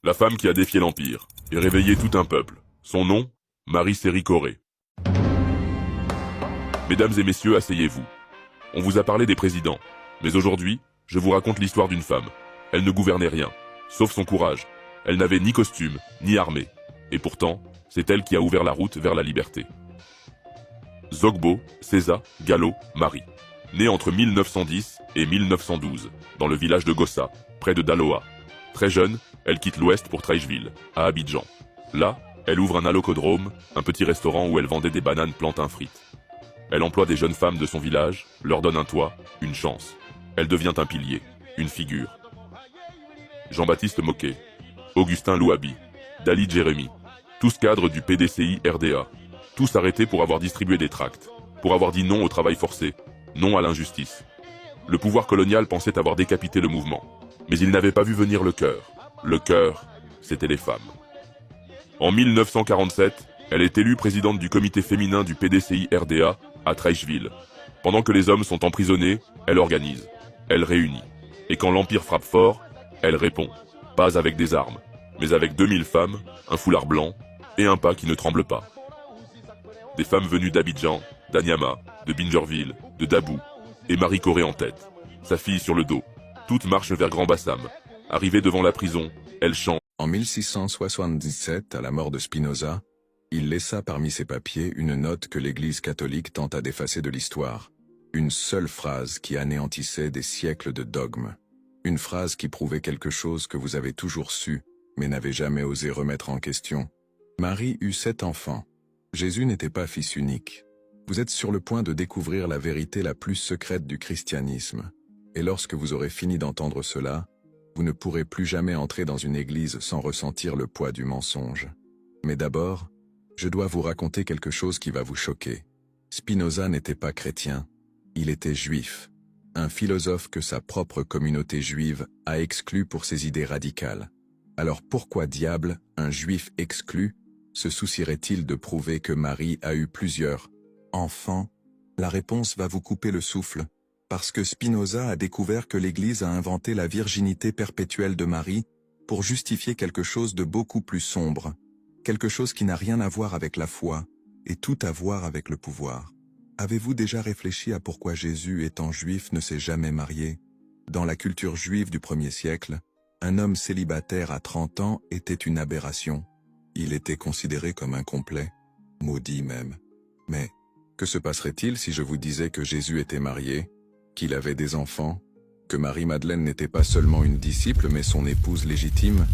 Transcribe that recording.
La femme qui a défié l'Empire et réveillé tout un peuple. Son nom, Marie Série Corée. Mesdames et messieurs, asseyez-vous. On vous a parlé des présidents, mais aujourd'hui, je vous raconte l'histoire d'une femme. Elle ne gouvernait rien, sauf son courage. Elle n'avait ni costume, ni armée. Et pourtant, c'est elle qui a ouvert la route vers la liberté. Zogbo César Gallo Marie. Née entre 1910 et 1912, dans le village de Gossa, près de Daloa. Très jeune, elle quitte l'Ouest pour Treichville, à Abidjan. Là, elle ouvre un allocodrome, un petit restaurant où elle vendait des bananes plantains frites. Elle emploie des jeunes femmes de son village, leur donne un toit, une chance. Elle devient un pilier, une figure. Jean-Baptiste Moquet, Augustin Louabi, Dali Jérémy, tous cadres du PDCI RDA, tous arrêtés pour avoir distribué des tracts, pour avoir dit non au travail forcé, non à l'injustice. Le pouvoir colonial pensait avoir décapité le mouvement, mais il n'avait pas vu venir le cœur. Le cœur, c'était les femmes. En 1947, elle est élue présidente du comité féminin du PDCI RDA à Treichville. Pendant que les hommes sont emprisonnés, elle organise, elle réunit. Et quand l'Empire frappe fort, elle répond. Pas avec des armes, mais avec 2000 femmes, un foulard blanc et un pas qui ne tremble pas. Des femmes venues d'Abidjan, d'Anyama, de Bingerville, de Dabou, et Marie Corée en tête, sa fille sur le dos. Toutes marchent vers Grand Bassam. Arrivée devant la prison, elle chante. En 1677, à la mort de Spinoza, il laissa parmi ses papiers une note que l'Église catholique tenta d'effacer de l'histoire. Une seule phrase qui anéantissait des siècles de dogmes. Une phrase qui prouvait quelque chose que vous avez toujours su, mais n'avez jamais osé remettre en question. Marie eut 7 enfants. Jésus n'était pas fils unique. Vous êtes sur le point de découvrir la vérité la plus secrète du christianisme. Et lorsque vous aurez fini d'entendre cela, vous ne pourrez plus jamais entrer dans une église sans ressentir le poids du mensonge. Mais d'abord, je dois vous raconter quelque chose qui va vous choquer. Spinoza n'était pas chrétien, il était juif. Un philosophe que sa propre communauté juive a exclu pour ses idées radicales. Alors pourquoi diable, un juif exclu, se soucierait-il de prouver que Marie a eu plusieurs enfants? La réponse va vous couper le souffle. Parce que Spinoza a découvert que l'Église a inventé la virginité perpétuelle de Marie pour justifier quelque chose de beaucoup plus sombre, quelque chose qui n'a rien à voir avec la foi et tout à voir avec le pouvoir. Avez-vous déjà réfléchi à pourquoi Jésus, étant juif, ne s'est jamais marié? Dans la culture juive du 1er siècle, un homme célibataire à 30 ans était une aberration. Il était considéré comme incomplet, maudit même. Mais que se passerait-il si je vous disais que Jésus était marié, qu'il avait des enfants, que Marie-Madeleine n'était pas seulement une disciple mais son épouse légitime?